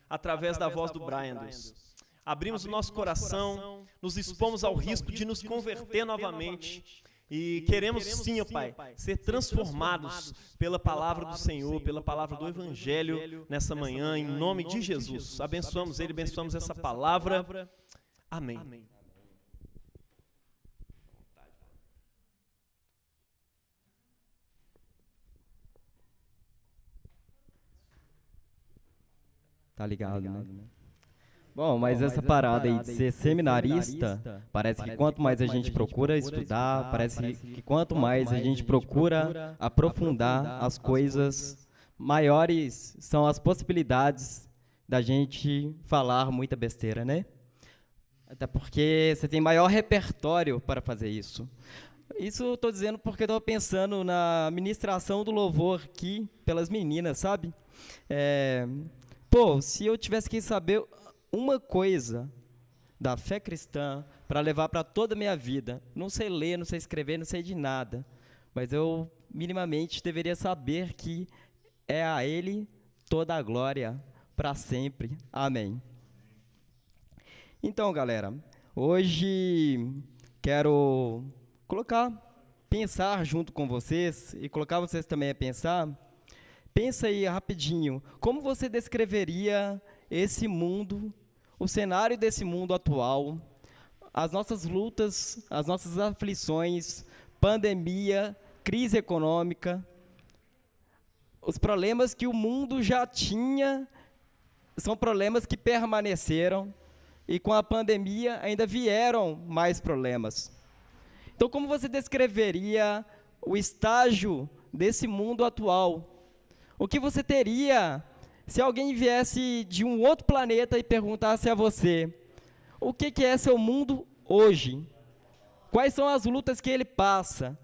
através da voz do Brian, Deus. Abrimos o nosso coração, nos expomos ao risco de nos converter novamente e queremos sim, ó Pai, ser transformados pela palavra do Senhor, pela palavra do Evangelho nessa manhã, em nome de Jesus. Abençoamos Ele, abençoamos essa palavra. Amém. Tá ligado, né? Bom, mas essa parada aí de ser seminarista, parece que quanto mais a gente procura estudar, parece que quanto mais a gente procura aprofundar as coisas, maiores são as possibilidades da gente falar muita besteira, né? Até porque você tem maior repertório para fazer isso. Isso eu tô dizendo porque eu tô pensando na ministração do louvor aqui pelas meninas, sabe? Se eu tivesse que saber uma coisa da fé cristã para levar para toda a minha vida, não sei ler, não sei escrever, não sei de nada, mas eu minimamente deveria saber que é a Ele toda a glória para sempre. Amém. Então, galera, hoje quero pensar junto com vocês e colocar vocês também a pensar. Pensa aí rapidinho, como você descreveria esse mundo, o cenário desse mundo atual, as nossas lutas, as nossas aflições, pandemia, crise econômica, os problemas que o mundo já tinha, são problemas que permaneceram, e com a pandemia ainda vieram mais problemas. Então, como você descreveria o estágio desse mundo atual? O que você teria se alguém viesse de um outro planeta e perguntasse a você o que é seu mundo hoje? Quais são as lutas que ele passa?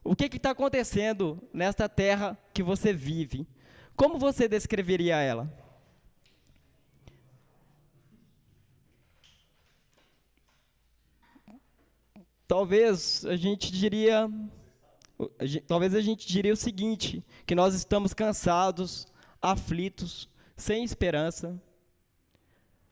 O que está acontecendo nesta terra que você vive? Como você descreveria ela? Talvez a gente diria o seguinte, que nós estamos cansados, aflitos, sem esperança.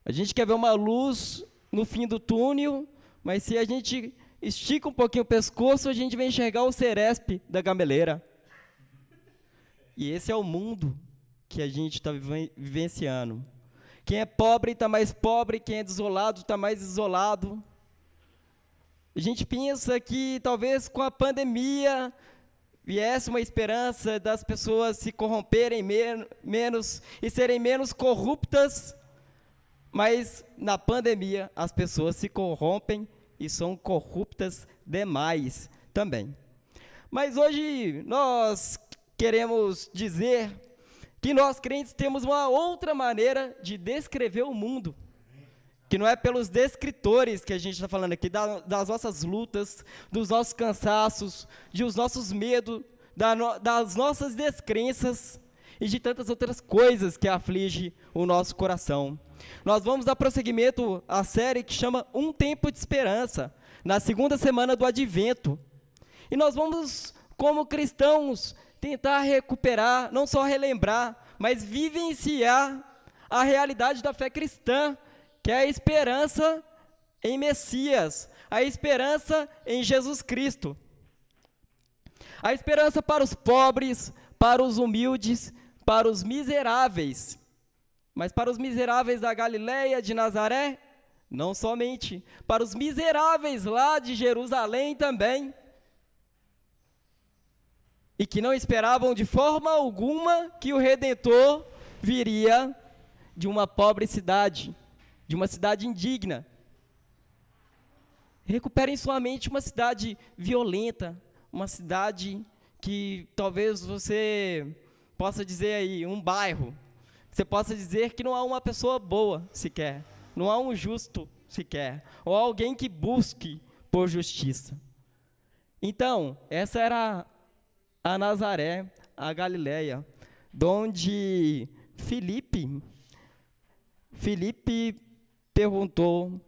A gente quer ver uma luz no fim do túnel, mas se a gente estica um pouquinho o pescoço, a gente vai enxergar o Ceresp da Gameleira. E esse é o mundo que a gente está vivenciando. Quem é pobre está mais pobre, quem é desolado está mais desolado. A gente pensa que talvez com a pandemia viesse uma esperança das pessoas se corromperem menos e serem menos corruptas, mas na pandemia as pessoas se corrompem e são corruptas demais também. Mas hoje nós queremos dizer que nós crentes temos uma outra maneira de descrever o mundo, que não é pelos descritores que a gente está falando aqui, das nossas lutas, dos nossos cansaços, dos nossos medos, das nossas descrenças e de tantas outras coisas que afligem o nosso coração. Nós vamos dar prosseguimento à série que chama Um Tempo de Esperança, na segunda semana do Advento. E nós vamos, como cristãos, tentar recuperar, não só relembrar, mas vivenciar a realidade da fé cristã, que é a esperança em Messias, a esperança em Jesus Cristo. A esperança para os pobres, para os humildes, para os miseráveis. Mas para os miseráveis da Galileia, de Nazaré, não somente. Para os miseráveis lá de Jerusalém também. E que não esperavam de forma alguma que o Redentor viria de uma pobre cidade, de uma cidade indigna. Recuperem sua mente uma cidade violenta, uma cidade que talvez você possa dizer aí, um bairro, você possa dizer que não há uma pessoa boa sequer, não há um justo sequer, ou alguém que busque por justiça. Então, essa era a Nazaré, a Galileia, onde Filipe perguntou: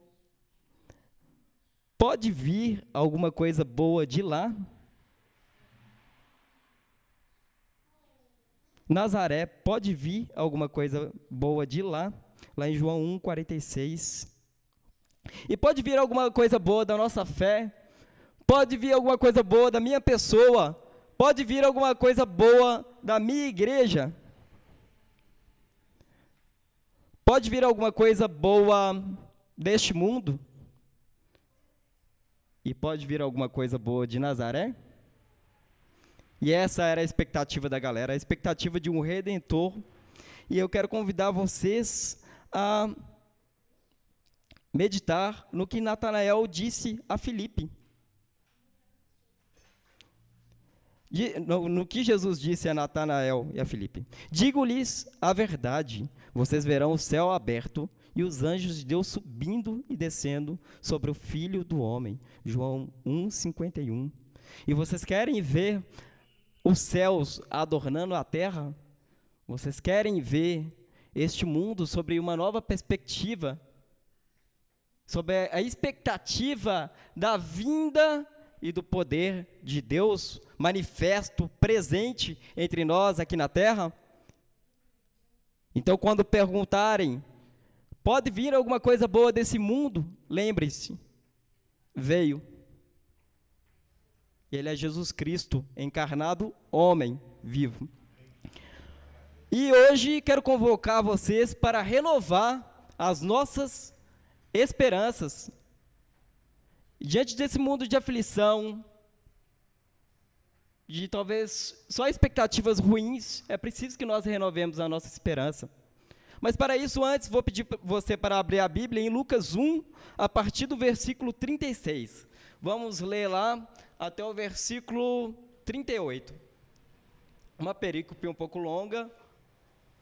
pode vir alguma coisa boa de lá? Nazaré, pode vir alguma coisa boa de lá? lá em João 1:46. E pode vir alguma coisa boa da nossa fé, pode vir alguma coisa boa da minha pessoa, pode vir alguma coisa boa da minha igreja, pode vir alguma coisa boa deste mundo, e pode vir alguma coisa boa de Nazaré. E essa era a expectativa da galera, a expectativa de um Redentor. E eu quero convidar vocês a meditar no que Natanael disse a Filipe. No que Jesus disse a Natanael e a Filipe. Digo-lhes a verdade, vocês verão o céu aberto e os anjos de Deus subindo e descendo sobre o Filho do Homem. João 1:51. E vocês querem ver os céus adornando a terra? Vocês querem ver este mundo sobre uma nova perspectiva, sobre a expectativa da vinda e do poder de Deus manifesto, presente entre nós aqui na terra? Então, quando perguntarem, pode vir alguma coisa boa desse mundo? Lembre-se, veio. Ele é Jesus Cristo, encarnado, homem vivo. E hoje quero convocar vocês para renovar as nossas esperanças. Diante desse mundo de aflição, de talvez só expectativas ruins, é preciso que nós renovemos a nossa esperança. Mas para isso, antes, vou pedir você para abrir a Bíblia em Lucas 1, a partir do versículo 36. Vamos ler lá até o versículo 38. Uma perícope um pouco longa,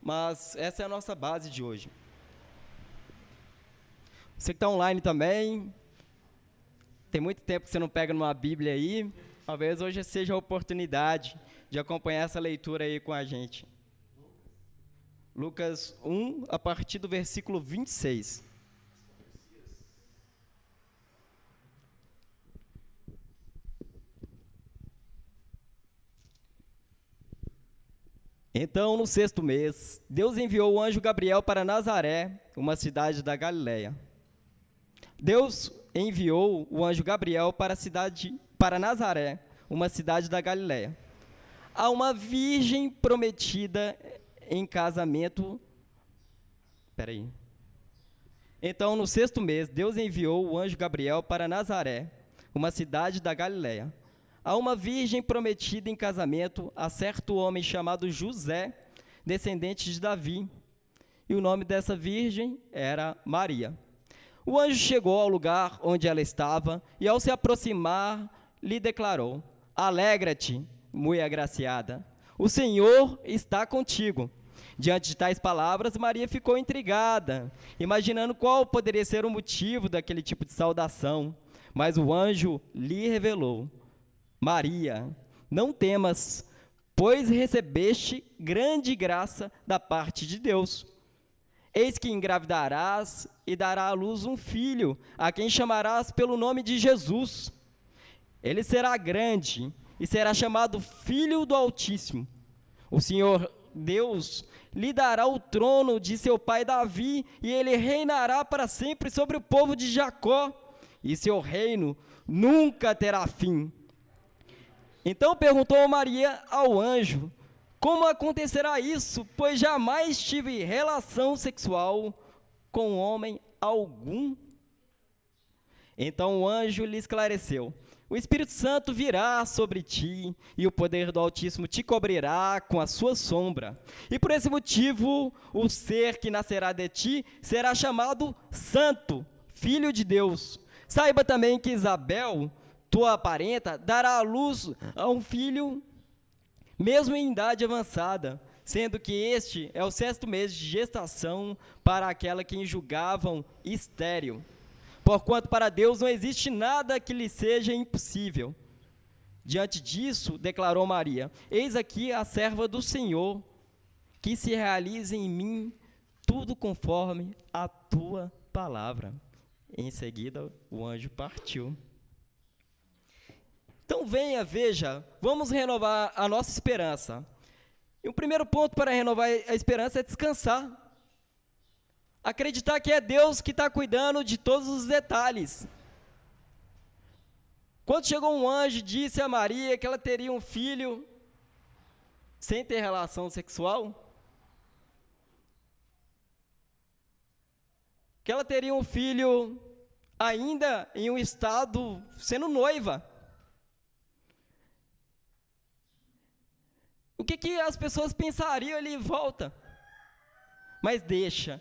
mas essa é a nossa base de hoje. Você que está online também, tem muito tempo que você não pega numa Bíblia aí, talvez hoje seja a oportunidade de acompanhar essa leitura aí com a gente. Lucas 1, a partir do versículo 26. Então, no 6º mês, Deus enviou o anjo Gabriel para Nazaré, uma cidade da Galileia. Deus enviou o anjo Gabriel para Nazaré, uma cidade da Galileia, a uma virgem prometida em casamento. Então, no 6º mês, Deus enviou o anjo Gabriel para Nazaré, uma cidade da Galileia, a uma virgem prometida em casamento a certo homem chamado José, descendente de Davi. E o nome dessa virgem era Maria. O anjo chegou ao lugar onde ela estava e, ao se aproximar, lhe declarou: Alegra-te, muito agraciada, o Senhor está contigo. Diante de tais palavras, Maria ficou intrigada, imaginando qual poderia ser o motivo daquele tipo de saudação. Mas o anjo lhe revelou: Maria, não temas, pois recebeste grande graça da parte de Deus. Eis que engravidarás e dará à luz um filho, a quem chamarás pelo nome de Jesus. Ele será grande e será chamado Filho do Altíssimo. O Senhor Deus lhe dará o trono de seu pai Davi, e ele reinará para sempre sobre o povo de Jacó, e seu reino nunca terá fim. Então perguntou Maria ao anjo: como acontecerá isso, pois jamais tive relação sexual com homem algum? Então o anjo lhe esclareceu: o Espírito Santo virá sobre ti, e o poder do Altíssimo te cobrirá com a sua sombra. E por esse motivo, o ser que nascerá de ti será chamado Santo, Filho de Deus. Saiba também que Isabel, tua parenta, dará à luz a um filho, mesmo em idade avançada, sendo que este é o 6º mês de gestação para aquela que julgavam estéril. Porquanto para Deus não existe nada que lhe seja impossível. Diante disso, declarou Maria: eis aqui a serva do Senhor, que se realize em mim tudo conforme a tua palavra. Em seguida, o anjo partiu. Então venha, veja, vamos renovar a nossa esperança. E o primeiro ponto para renovar a esperança é descansar. Acreditar que é Deus que está cuidando de todos os detalhes. Quando chegou um anjo e disse a Maria que ela teria um filho sem ter relação sexual, que ela teria um filho ainda em um estado sendo noiva. O que as pessoas pensariam ali em volta? Mas deixa.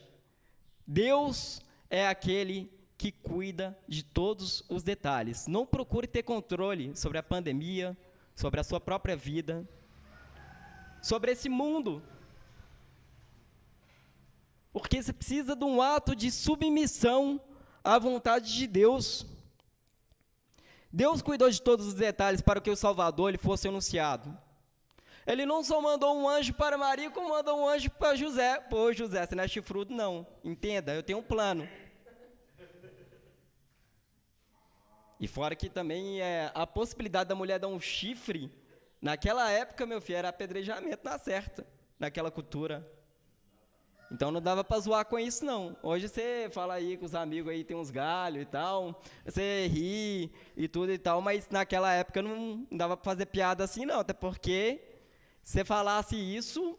Deus é aquele que cuida de todos os detalhes. Não procure ter controle sobre a pandemia, sobre a sua própria vida, sobre esse mundo. Porque você precisa de um ato de submissão à vontade de Deus. Deus cuidou de todos os detalhes para que o Salvador ele fosse anunciado. Ele não só mandou um anjo para Maria, como mandou um anjo para José. Pô, José, você não é chifrudo, não. Entenda, eu tenho um plano. E fora que também a possibilidade da mulher dar um chifre, naquela época, meu filho, era apedrejamento na certa, naquela cultura. Então não dava para zoar com isso, não. Hoje você fala aí com os amigos aí, tem uns galhos e tal, você ri e tudo e tal, mas naquela época não dava para fazer piada assim, não, até porque se você falasse isso,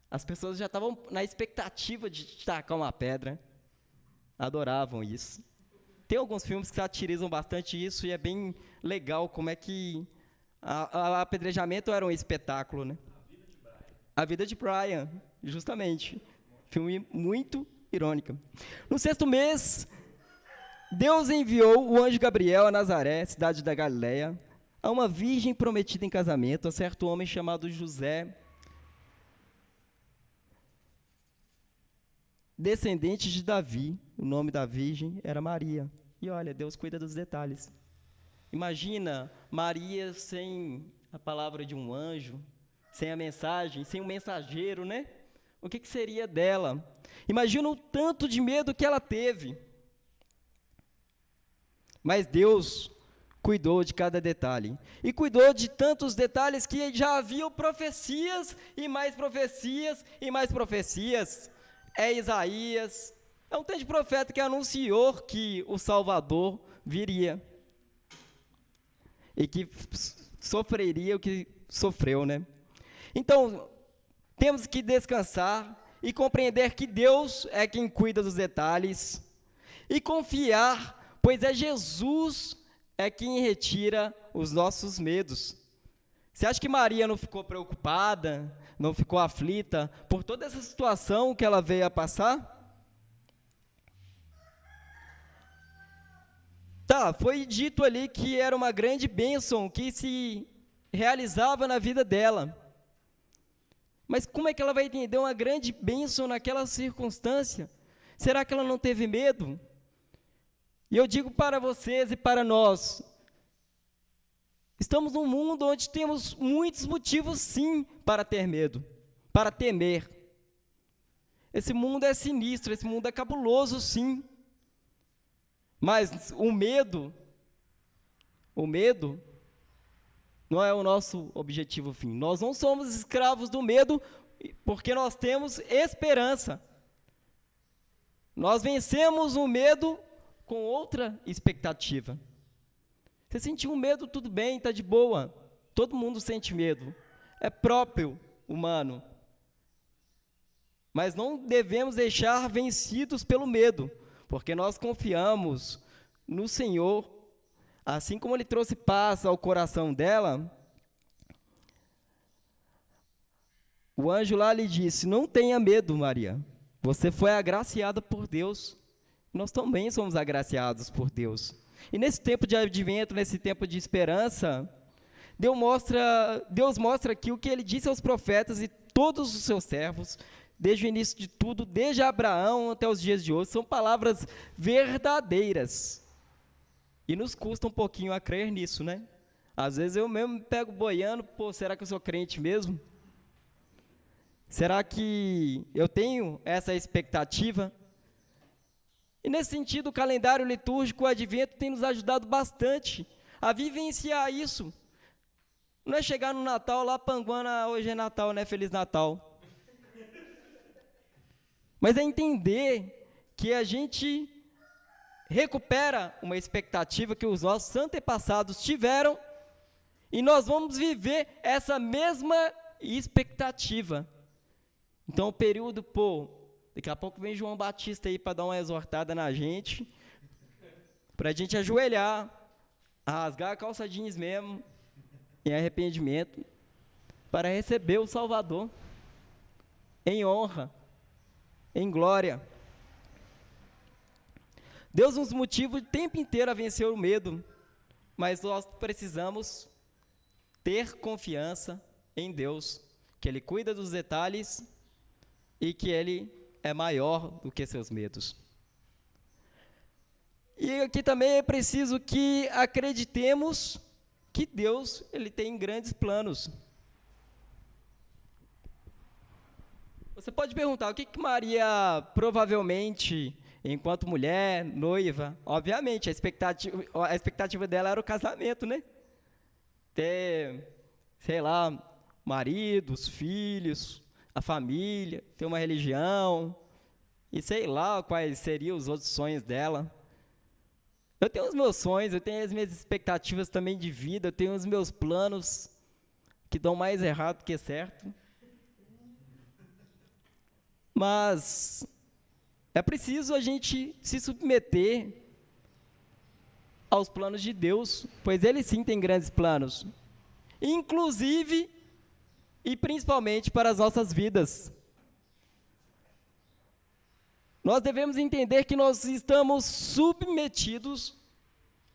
as pessoas já estavam na expectativa de te tacar uma pedra. Adoravam isso. Tem alguns filmes que satirizam bastante isso e é bem legal como é que o apedrejamento era um espetáculo, né? A Vida de Brian, justamente. Filme muito irônico. No 6º mês, Deus enviou o anjo Gabriel a Nazaré, cidade da Galileia, a uma virgem prometida em casamento, a certo homem chamado José, descendente de Davi. O nome da virgem era Maria. E olha, Deus cuida dos detalhes. Imagina Maria sem a palavra de um anjo, sem a mensagem, sem um mensageiro, né? O que seria dela? Imagina o tanto de medo que ela teve. Mas Deus cuidou de cada detalhe. E cuidou de tantos detalhes que já haviam profecias, e mais profecias, e mais profecias. É Isaías, é um tanto de profeta que anunciou que o Salvador viria. E que sofreria o que sofreu, né? Então, temos que descansar e compreender que Deus é quem cuida dos detalhes. E confiar, pois é Jesus é quem retira os nossos medos. Você acha que Maria não ficou preocupada, não ficou aflita por toda essa situação que ela veio a passar? Tá, foi dito ali que era uma grande bênção que se realizava na vida dela. Mas como é que ela vai entender uma grande bênção naquela circunstância? Será que ela não teve medo? E eu digo para vocês e para nós, estamos num mundo onde temos muitos motivos, sim, para ter medo, para temer. Esse mundo é sinistro, esse mundo é cabuloso, sim. Mas o medo não é o nosso objetivo fim. Nós não somos escravos do medo porque nós temos esperança. Nós vencemos o medo com outra expectativa. Você sentiu medo, tudo bem, está de boa. Todo mundo sente medo. É próprio humano. Mas não devemos deixar vencidos pelo medo, porque nós confiamos no Senhor. Assim como Ele trouxe paz ao coração dela, o anjo lá lhe disse: não tenha medo, Maria. Você foi agraciada por Deus. Nós também somos agraciados por Deus. E nesse tempo de advento, nesse tempo de esperança, Deus mostra aqui o que Ele disse aos profetas e todos os seus servos, desde o início de tudo, desde Abraão até os dias de hoje, são palavras verdadeiras. E nos custa um pouquinho a crer nisso, né? Às vezes eu mesmo me pego boiando, será que eu sou crente mesmo? Será que eu tenho essa expectativa? E nesse sentido, o calendário litúrgico, o advento, tem nos ajudado bastante a vivenciar isso. Não é chegar no Natal lá, panguana, hoje é Natal, né? Feliz Natal. mas é entender que a gente recupera uma expectativa que os nossos antepassados tiveram e nós vamos viver essa mesma expectativa. Então, o período, daqui a pouco vem João Batista aí para dar uma exortada na gente, para a gente ajoelhar, rasgar a calça jeans mesmo, em arrependimento, para receber o Salvador, em honra, em glória. Deus nos motiva o tempo inteiro a vencer o medo, mas nós precisamos ter confiança em Deus, que Ele cuida dos detalhes e que Ele é maior do que seus medos. E aqui também é preciso que acreditemos que Deus, Ele tem grandes planos. Você pode perguntar, o que Maria provavelmente, enquanto mulher, noiva, obviamente, a expectativa dela era o casamento, né? Ter, sei lá, maridos, filhos, a família, ter uma religião, e sei lá quais seriam os outros sonhos dela. Eu tenho os meus sonhos, eu tenho as minhas expectativas também de vida, eu tenho os meus planos que dão mais errado que certo. Mas é preciso a gente se submeter aos planos de Deus, pois Ele sim tem grandes planos, inclusive e principalmente para as nossas vidas. Nós devemos entender que nós estamos submetidos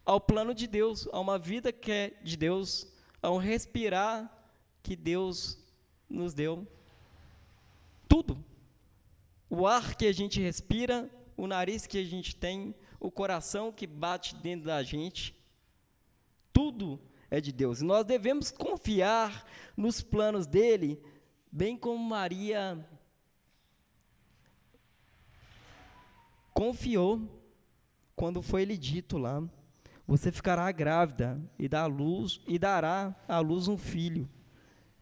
ao plano de Deus, a uma vida que é de Deus, a um respirar que Deus nos deu. Tudo. O ar que a gente respira, o nariz que a gente tem, o coração que bate dentro da gente, tudo é de Deus. E nós devemos confiar nos planos dele, bem como Maria confiou quando foi lhe dito lá: você ficará grávida e dará à luz um filho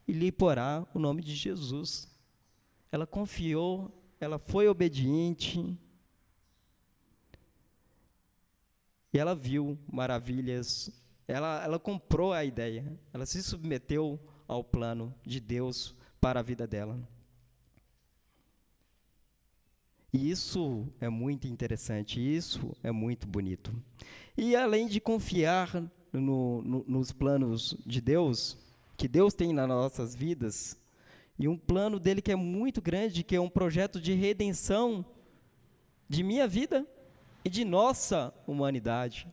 e lhe porá o nome de Jesus. Ela confiou, ela foi obediente e ela viu maravilhas. Ela comprou a ideia, ela se submeteu ao plano de Deus para a vida dela. E isso é muito interessante, isso é muito bonito. E além de confiar nos planos de Deus, que Deus tem nas nossas vidas, e um plano dele que é muito grande, que é um projeto de redenção de minha vida e de nossa humanidade.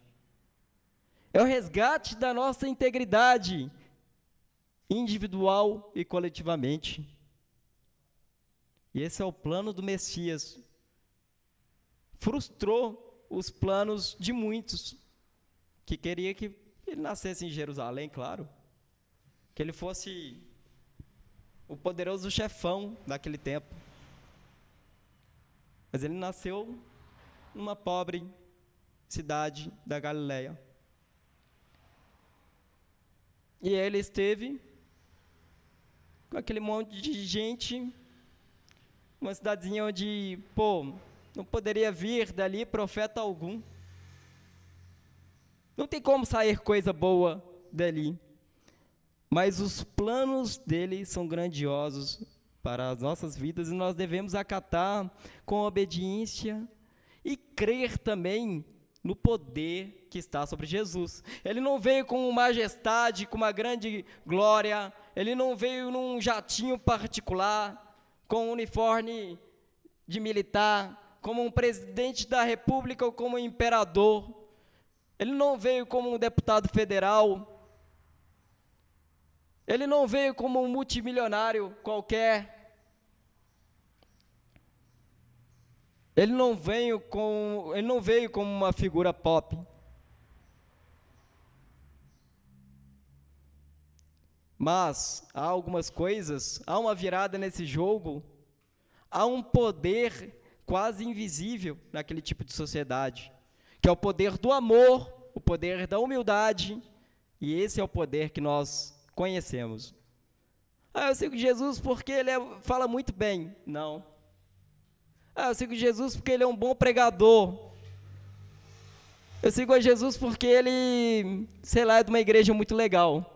É o resgate da nossa integridade, individual e coletivamente. E esse é o plano do Messias. Frustrou os planos de muitos, que queria que ele nascesse em Jerusalém, claro. Que ele fosse o poderoso chefão daquele tempo. Mas ele nasceu numa pobre cidade da Galileia. E ele esteve com aquele monte de gente, uma cidadezinha onde, não poderia vir dali profeta algum. Não tem como sair coisa boa dali. Mas os planos dele são grandiosos para as nossas vidas e nós devemos acatar com obediência e crer também no poder que está sobre Jesus. Ele não veio com majestade, com uma grande glória, ele não veio num jatinho particular, com um uniforme de militar, como um presidente da república ou como um imperador. Ele não veio como um deputado federal, ele não veio como um multimilionário qualquer. Ele não veio como uma figura pop. Mas há algumas coisas, há uma virada nesse jogo, há um poder quase invisível naquele tipo de sociedade, que é o poder do amor, o poder da humildade, e esse é o poder que nós conhecemos. Eu sigo Jesus porque ele fala muito bem. Não. Ah, eu sigo Jesus porque ele é um bom pregador. Eu sigo a Jesus porque ele, sei lá, é de uma igreja muito legal.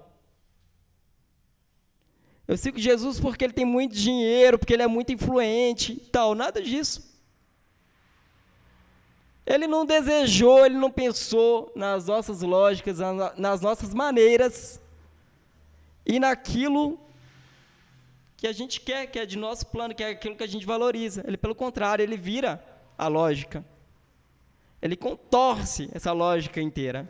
Eu sigo Jesus porque ele tem muito dinheiro, porque ele é muito influente e tal. Nada disso. Ele não desejou, ele não pensou nas nossas lógicas, nas nossas maneiras e naquilo que a gente quer, que é de nosso plano, que é aquilo que a gente valoriza. Ele, pelo contrário, ele vira a lógica. Ele contorce essa lógica inteira.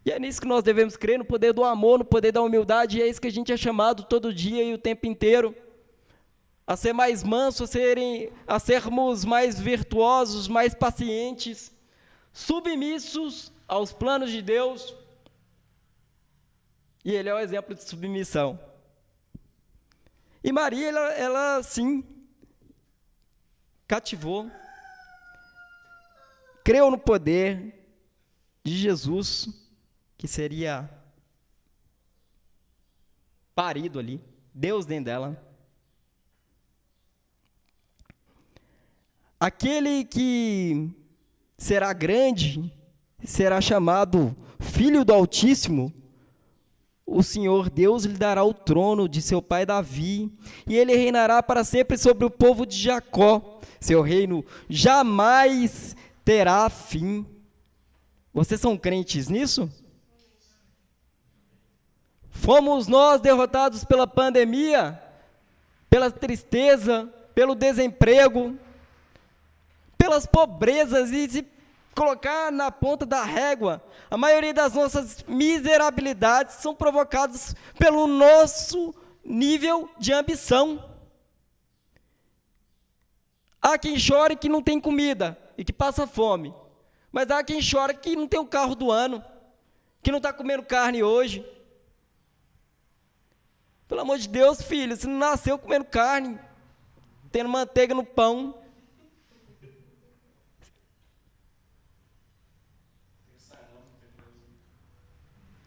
E é nisso que nós devemos crer, no poder do amor, no poder da humildade, e é isso que a gente é chamado todo dia e o tempo inteiro. A ser mais manso, a sermos mais virtuosos, mais pacientes, submissos aos planos de Deus. E ele é o exemplo de submissão. E Maria, ela sim, cativou, creu no poder de Jesus, que seria parido ali, Deus dentro dela. Aquele que será grande, será chamado Filho do Altíssimo. O Senhor Deus lhe dará o trono de seu pai Davi, e ele reinará para sempre sobre o povo de Jacó. Seu reino jamais terá fim. Vocês são crentes nisso? Fomos nós derrotados pela pandemia, pela tristeza, pelo desemprego, pelas pobrezas, e se colocar na ponta da régua, a maioria das nossas miserabilidades são provocadas pelo nosso nível de ambição. Há quem chore que não tem comida e que passa fome, mas há quem chora que não tem o carro do ano, que não está comendo carne hoje. Pelo amor de Deus, filho, você não nasceu comendo carne, tendo manteiga no pão.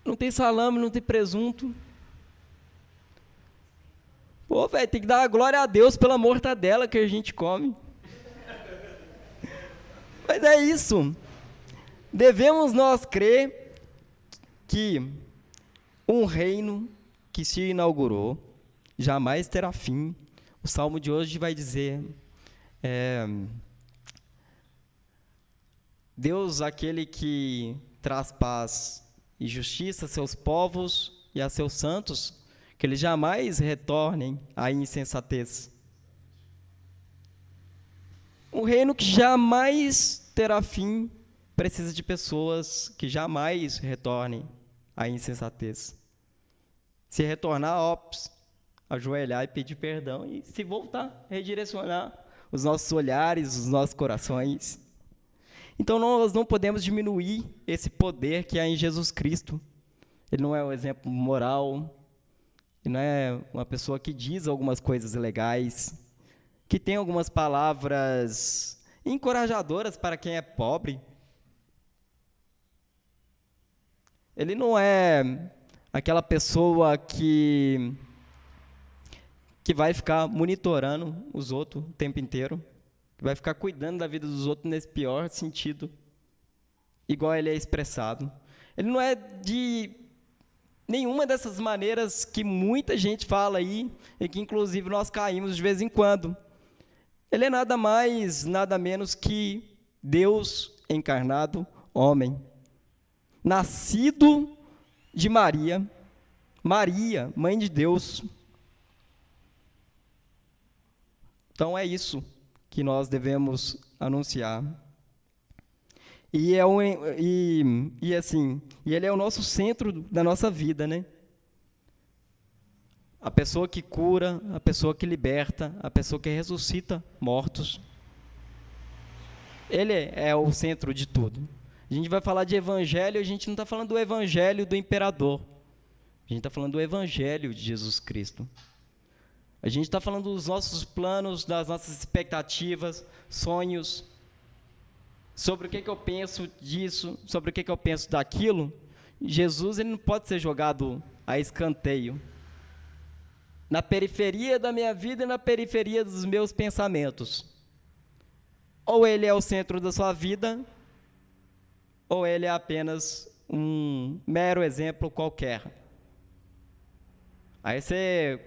Não tem salame, não tem presunto. Pô, velho, tem que dar a glória a Deus pela mortadela que a gente come. Mas é isso. Devemos nós crer que um reino que se inaugurou jamais terá fim. O salmo de hoje vai dizer: Deus, aquele que traz paz e justiça a seus povos e a seus santos, que eles jamais retornem à insensatez. Um reino que jamais terá fim precisa de pessoas que jamais retornem à insensatez. Se retornar, ajoelhar e pedir perdão, e se voltar, redirecionar os nossos olhares, os nossos corações. Então, nós não podemos diminuir esse poder que há em Jesus Cristo. Ele não é um exemplo moral, ele não é uma pessoa que diz algumas coisas legais, que tem algumas palavras encorajadoras para quem é pobre. Ele não é aquela pessoa que vai ficar monitorando os outros o tempo inteiro, que vai ficar cuidando da vida dos outros nesse pior sentido, igual ele é expressado. Ele não é de nenhuma dessas maneiras que muita gente fala aí, e que inclusive nós caímos de vez em quando. Ele é nada mais, nada menos que Deus encarnado, homem, nascido de Maria, mãe de Deus. Então é isso que nós devemos anunciar. E ele é o nosso centro da nossa vida, né? A pessoa que cura, a pessoa que liberta, a pessoa que ressuscita mortos. Ele é o centro de tudo. A gente vai falar de evangelho, a gente não está falando do evangelho do imperador. A gente está falando do evangelho de Jesus Cristo. A gente está falando dos nossos planos, das nossas expectativas, sonhos, sobre o que eu penso disso, sobre o que eu penso daquilo. Jesus, ele não pode ser jogado a escanteio. na periferia da minha vida e na periferia dos meus pensamentos. Ou ele é o centro da sua vida, ou ele é apenas um mero exemplo qualquer. Aí se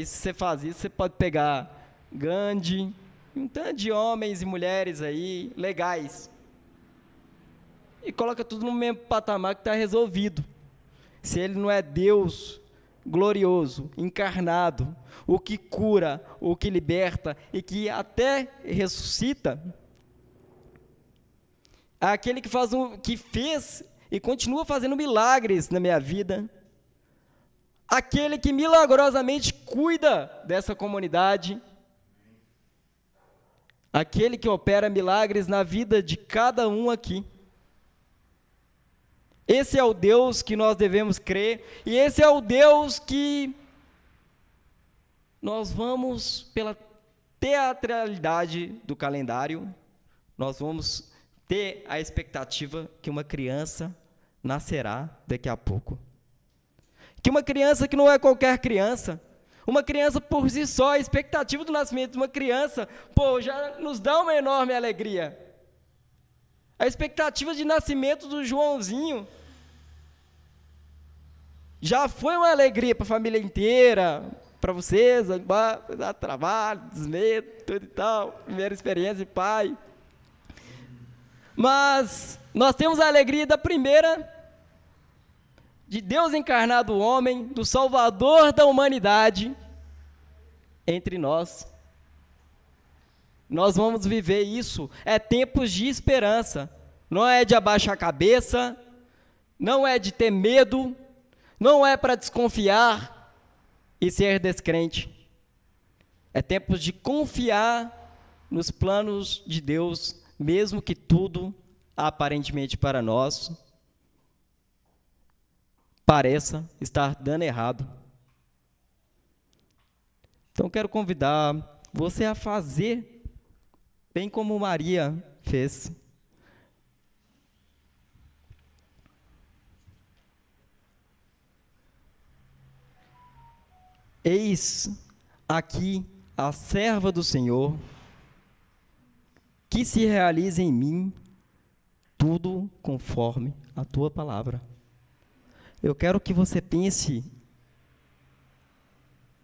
você faz isso, você pode pegar Gandhi, um tanto de homens e mulheres aí, legais, e coloca tudo no mesmo patamar que está resolvido. Se ele não é Deus glorioso, encarnado, o que cura, o que liberta e que até ressuscita, aquele que fez e continua fazendo milagres na minha vida, aquele que milagrosamente cuida dessa comunidade, aquele que opera milagres na vida de cada um aqui. Esse é o Deus que nós devemos crer, e esse é o Deus que nós vamos, pela teatralidade do calendário, nós vamos ter a expectativa que uma criança nascerá daqui a pouco. Que uma criança que não é qualquer criança, uma criança por si só, a expectativa do nascimento de uma criança, já nos dá uma enorme alegria. A expectativa de nascimento do Joãozinho já foi uma alegria para a família inteira, para vocês, dar trabalho, desmedo, tudo e tal, primeira experiência de pai. Mas nós temos a alegria da primeira, de Deus encarnado homem, do Salvador da humanidade, entre nós. Nós vamos viver isso, é tempos de esperança, não é de abaixar a cabeça, não é de ter medo, não é para desconfiar e ser descrente. É tempos de confiar nos planos de Deus, mesmo que tudo, aparentemente para nós, pareça estar dando errado. Então, quero convidar você a fazer bem como Maria fez. Eis aqui a serva do Senhor, que se realize em mim tudo conforme a tua palavra. Eu quero que você pense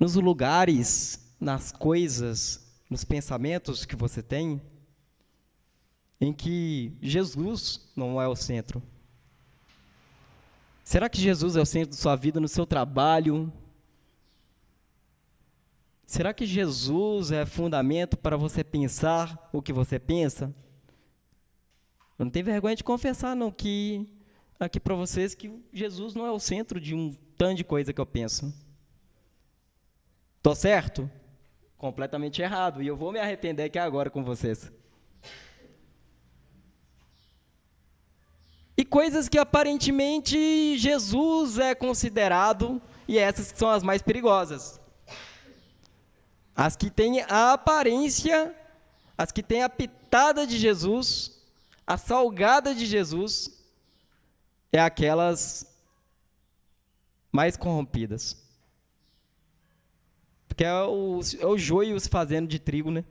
nos lugares, nas coisas, nos pensamentos que você tem, em que Jesus não é o centro. Será que Jesus é o centro da sua vida, no seu trabalho? Será que Jesus é fundamento para você pensar o que você pensa? Eu não tenho vergonha de confessar, não, que aqui para vocês que Jesus não é o centro de um tanto de coisa que eu penso. Tô certo? Completamente errado. E eu vou me arrepender aqui agora com vocês. E coisas que aparentemente Jesus é considerado, e essas que são as mais perigosas. As que têm a aparência, as que têm a pitada de Jesus, a salgada de Jesus, é aquelas mais corrompidas. Porque é o joio se fazendo de trigo, né?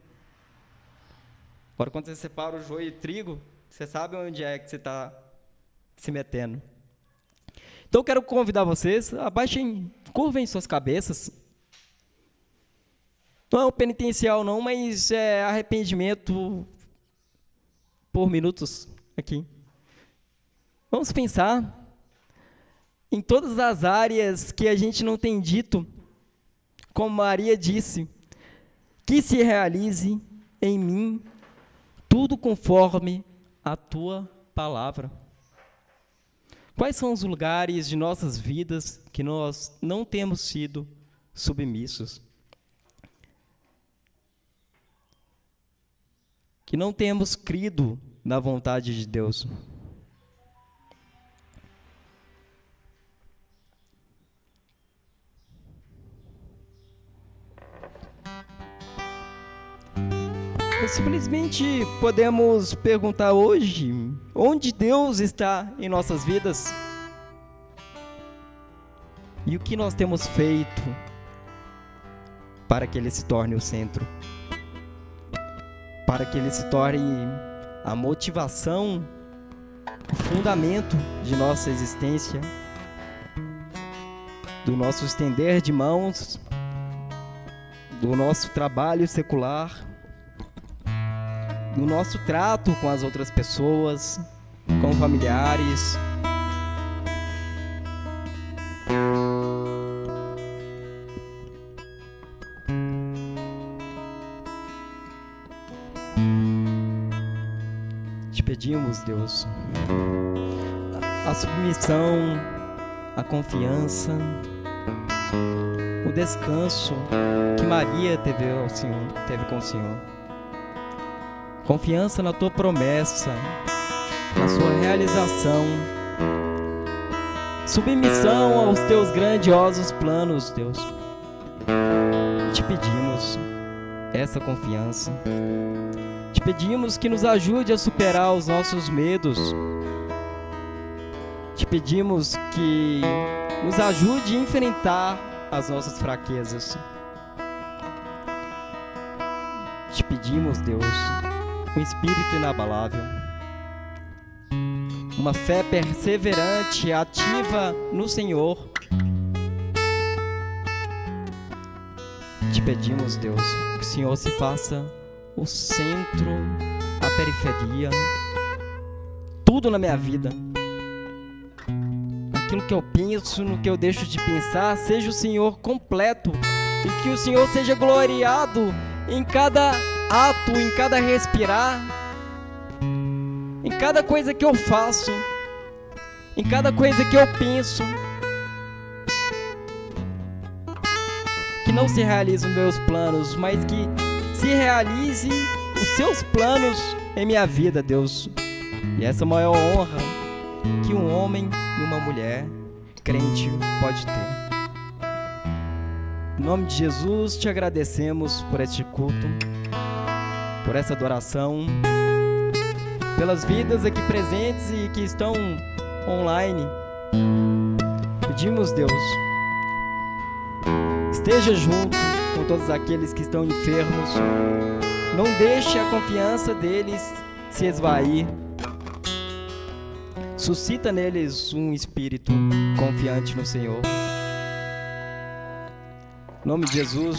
Agora, quando você separa o joio e o trigo, você sabe onde é que você está se metendo. Então, eu quero convidar vocês, curvem suas cabeças. Não é um penitencial, não, mas é arrependimento por minutos aqui. Vamos pensar em todas as áreas que a gente não tem dito, como Maria disse, que se realize em mim tudo conforme a tua palavra. Quais são os lugares de nossas vidas que nós não temos sido submissos? Que não temos crido na vontade de Deus? Simplesmente podemos perguntar hoje, onde Deus está em nossas vidas? E o que nós temos feito para que Ele se torne o centro, para que Ele se torne a motivação, o fundamento de nossa existência, do nosso estender de mãos, do nosso trabalho secular, do nosso trato com as outras pessoas, com familiares. Te pedimos, Deus, a submissão, a confiança, o descanso que Maria teve com o Senhor. Confiança na Tua promessa, na Sua realização. Submissão aos Teus grandiosos planos, Deus. Te pedimos essa confiança. Te pedimos que nos ajude a superar os nossos medos. Te pedimos que nos ajude a enfrentar as nossas fraquezas. Te pedimos, Deus, um espírito inabalável, uma fé perseverante, ativa no Senhor. Te pedimos, Deus, que o Senhor se faça o centro, a periferia, tudo na minha vida. Aquilo que eu penso, no que eu deixo de pensar, seja o Senhor completo e que o Senhor seja gloriado em cada ato, em cada respirar, em cada coisa que eu faço, em cada coisa que eu penso. Que não se realizem os meus planos, mas que se realize os seus planos em minha vida, Deus. E essa é a maior honra que um homem e uma mulher crente pode ter. Em nome de Jesus, te agradecemos por este culto, por essa adoração, pelas vidas aqui presentes e que estão online. Pedimos, Deus, esteja junto com todos aqueles que estão enfermos. Não deixe a confiança deles se esvair. Suscita neles um espírito confiante no Senhor. Em nome de Jesus,